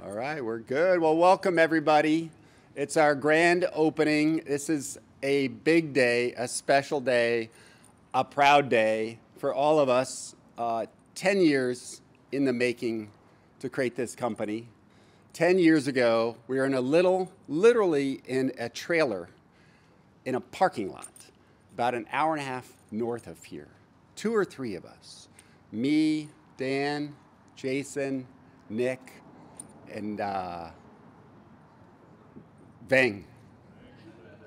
All right, we're good. Well, welcome everybody. It's our grand opening. This is a big day, a special day, a proud day for all of us. 10 years in the making to create this company. 10 years ago, we were in a literally in a trailer in a parking lot, about an hour and a half north of here. 2 or 3 of us, me, Dan, Jason, Nick, and Vang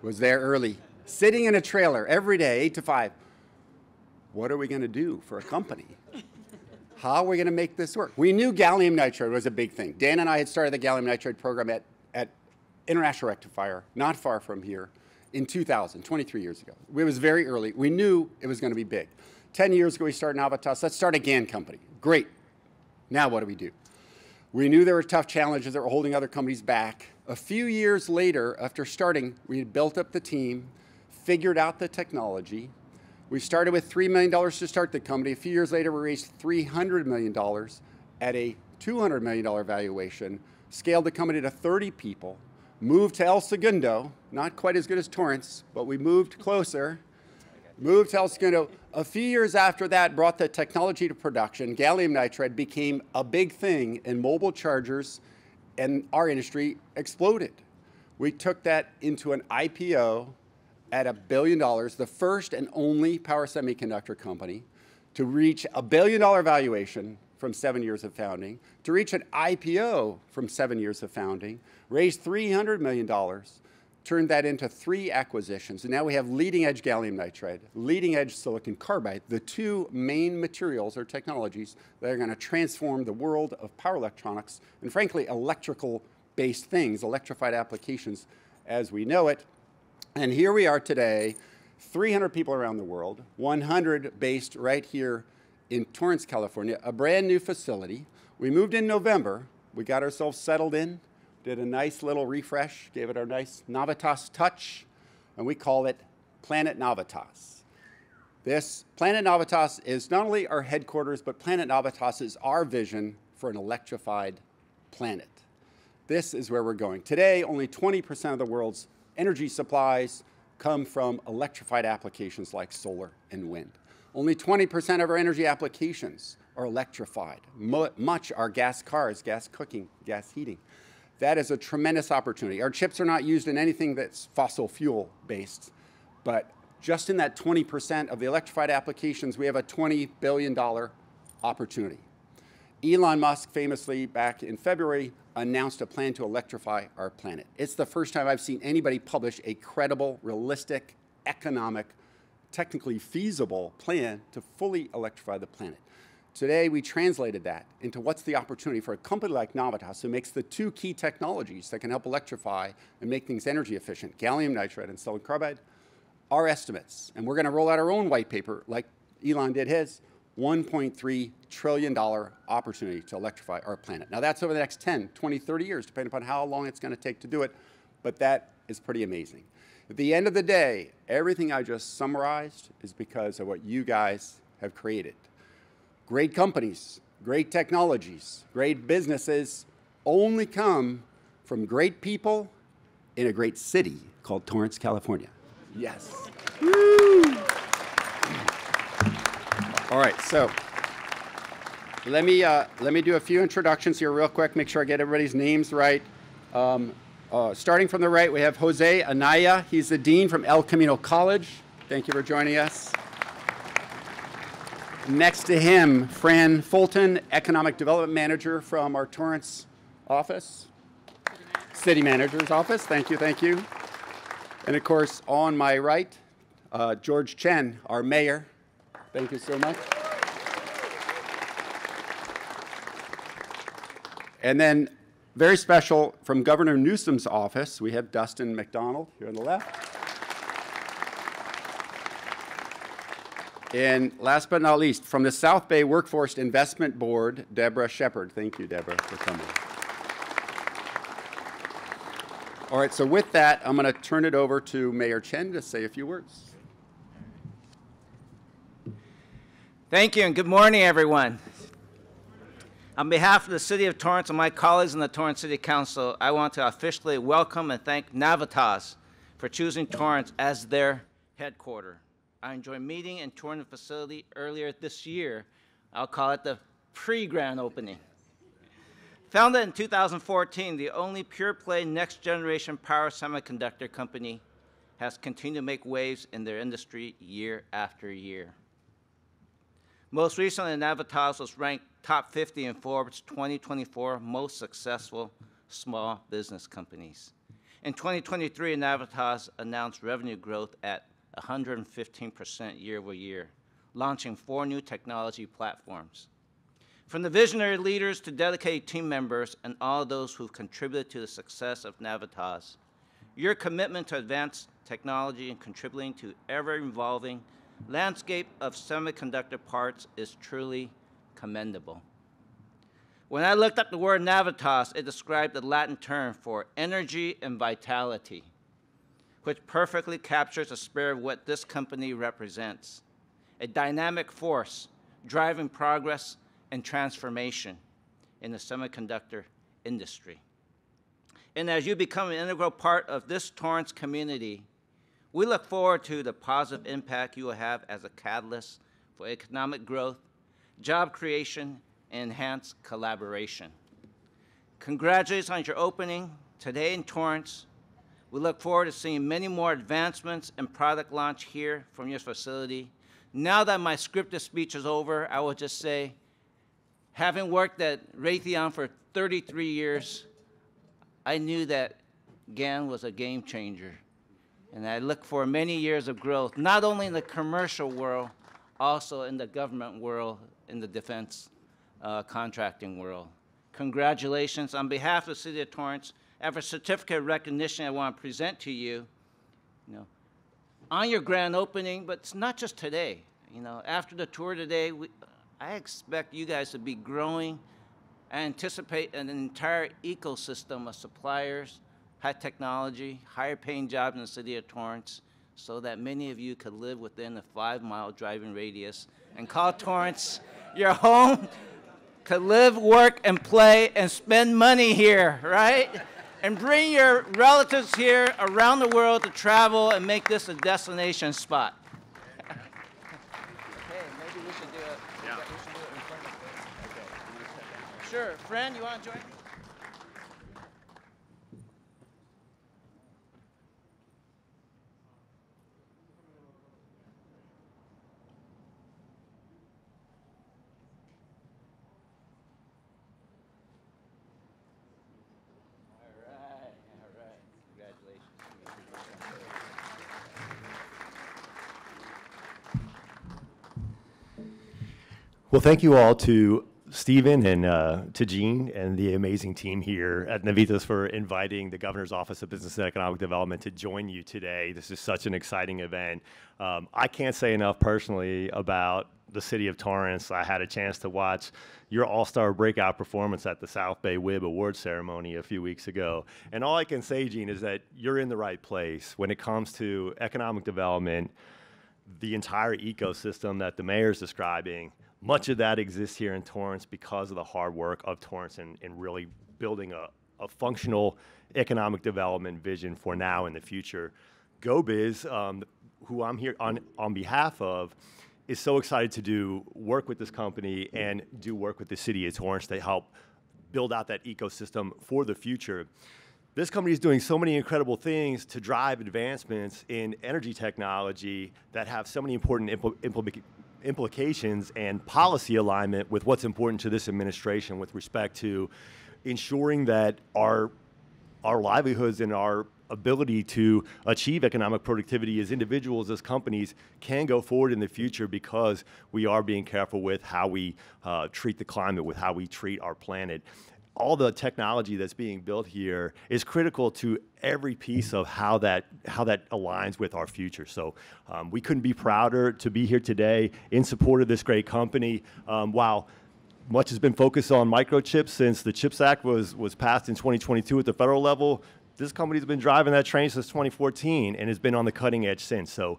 was there early, sitting in a trailer every day, 8 to 5. What are we going to do for a company? How are we going to make this work? We knew gallium nitride was a big thing. Dan and I had started the gallium nitride program at International Rectifier, not far from here, in 2000, 23 years ago. It was very early. We knew it was going to be big. 10 years ago, we started Navitas. Let's start a GaN company. Great. Now what do we do? We knew there were tough challenges that were holding other companies back. A few years later, after starting, we had built up the team, figured out the technology. We started with $3 million to start the company. A few years later, we raised $300 million at a $200 million valuation, scaled the company to 30 people, moved to El Segundo, not quite as good as Torrance, but we moved closer. Moved to El Segundo. A few years after that, brought the technology to production. Gallium nitride became a big thing in mobile chargers, and our industry exploded. We took that into an IPO at $1 billion, the first and only power semiconductor company to reach a $1 billion valuation from 7 years of founding, to reach an IPO from 7 years of founding, raised $300 million, turned that into 3 acquisitions, and now we have leading-edge gallium nitride, leading-edge silicon carbide, the 2 main materials or technologies that are going to transform the world of power electronics and, frankly, electrical-based things, electrified applications as we know it. And here we are today, 300 people around the world, 100 based right here in Torrance, California, a brand new facility. We moved in November. We got ourselves settled in, did a nice little refresh, gave it our nice Navitas touch, and we call it Planet Navitas. This Planet Navitas is not only our headquarters, but Planet Navitas is our vision for an electrified planet. This is where we're going. Today, only 20% of the world's energy supplies come from electrified applications like solar and wind. Only 20% of our energy applications are electrified. Much are gas cars, gas cooking, gas heating. That is a tremendous opportunity. Our chips are not used in anything that's fossil fuel based, but just in that 20% of the electrified applications, we have a $20 billion opportunity. Elon Musk famously back in February announced a plan to electrify our planet. It's the first time I've seen anybody publish a credible, realistic, economic, technically feasible plan to fully electrify the planet. Today, we translated that into what's the opportunity for a company like Navitas who makes the 2 key technologies that can help electrify and make things energy efficient, gallium nitride and silicon carbide, our estimates. And we're going to roll out our own white paper like Elon did his, $1.3 trillion opportunity to electrify our planet. Now that's over the next 10, 20, 30 years, depending upon how long it's going to take to do it, but that is pretty amazing. At the end of the day, everything I just summarized is because of what you guys have created. Great companies, great technologies, great businesses only come from great people in a great city called Torrance, California. Yes. Woo! All right, so let me do a few introductions here real quick, make sure I get everybody's names right. Starting from the right, we have Jose Anaya. He's the dean from El Camino College. Thank you for joining us. Next to him, Fran Fulton, Economic Development Manager from our Torrance office. City Manager's office, thank you, thank you. And of course, on my right, George Chen, our mayor. Thank you so much. And then, very special, from Governor Newsom's office, we have Dustin McDonald here on the left. And last but not least, from the South Bay Workforce Investment Board, Deborah Shepard. Thank you, Deborah, for coming. All right, so with that, I'm going to turn it over to Mayor Chen to say a few words. Thank you, and good morning, everyone. On behalf of the City of Torrance and my colleagues in the Torrance City Council, I want to officially welcome and thank Navitas for choosing Torrance as their headquarters. I enjoyed meeting and touring the facility earlier this year. I'll call it the pre-grand opening. Founded in 2014, the only pure-play next-generation power semiconductor company has continued to make waves in their industry year after year. Most recently, Navitas was ranked top 50 in Forbes' 2024 most successful small business companies. In 2023, Navitas announced revenue growth at 115% year over year, launching 4 new technology platforms. From the visionary leaders to dedicated team members and all those who've contributed to the success of Navitas, your commitment to advanced technology and contributing to ever-evolving landscape of semiconductor parts is truly commendable. When I looked up the word Navitas, it described the Latin term for energy and vitality, which perfectly captures the spirit of what this company represents, a dynamic force driving progress and transformation in the semiconductor industry. And as you become an integral part of this Torrance community, we look forward to the positive impact you will have as a catalyst for economic growth, job creation, and enhanced collaboration. Congratulations on your opening today in Torrance. We look forward to seeing many more advancements and product launch here from your facility. Now that my scripted speech is over, I will just say, having worked at Raytheon for 33 years, I knew that GaN was a game changer. And I look for many years of growth, not only in the commercial world, also in the government world, in the defense contracting world. Congratulations. On behalf of the City of Torrance, I have a certificate of recognition I want to present to you, on your grand opening, but it's not just today. After the tour today, I expect you guys to be growing. I anticipate an entire ecosystem of suppliers, high technology, higher paying jobs in the City of Torrance, so that many of you could live within a 5-mile driving radius and call Torrance your home to live, work, and play and spend money here, right? And bring your relatives here around the world to travel and make this a destination spot. Okay, maybe we should do it. Yeah. We should do it in front of it. Okay. Sure. Fran, you want to join? Well, thank you all to Stephen and to Gene and the amazing team here at Navitas for inviting the Governor's Office of Business and Economic Development to join you today. This is such an exciting event. I can't say enough personally about the City of Torrance. I had a chance to watch your all-star breakout performance at the South Bay WIB Awards ceremony a few weeks ago. And all I can say, Gene, is that you're in the right place when it comes to economic development, the entire ecosystem that the mayor's describing. Much of that exists here in Torrance because of the hard work of Torrance and really building a functional economic development vision for now and the future. GoBiz, who I'm here on behalf of, is so excited to do work with this company and do work with the City of Torrance to help build out that ecosystem for the future. This company is doing so many incredible things to drive advancements in energy technology that have so many important implications and policy alignment with what's important to this administration with respect to ensuring that our livelihoods and our ability to achieve economic productivity as individuals, as companies, can go forward in the future because we are being careful with how we treat the climate, with how we treat our planet. All the technology that's being built here is critical to every piece of how that aligns with our future. So we couldn't be prouder to be here today in support of this great company. While much has been focused on microchips since the CHIPS Act was passed in 2022 at the federal level, this company's been driving that train since 2014 and has been on the cutting edge since. So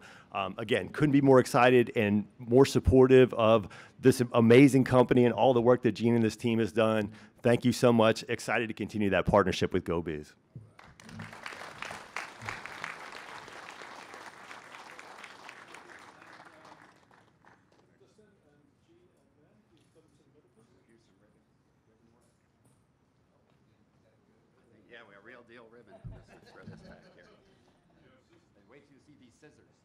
again, couldn't be more excited and more supportive of this amazing company and all the work that Gene and this team has done. Thank you so much. Excited to continue that partnership with GoBiz. Yeah, we have real deal ribbon. This is for this back here. And wait till you see these scissors.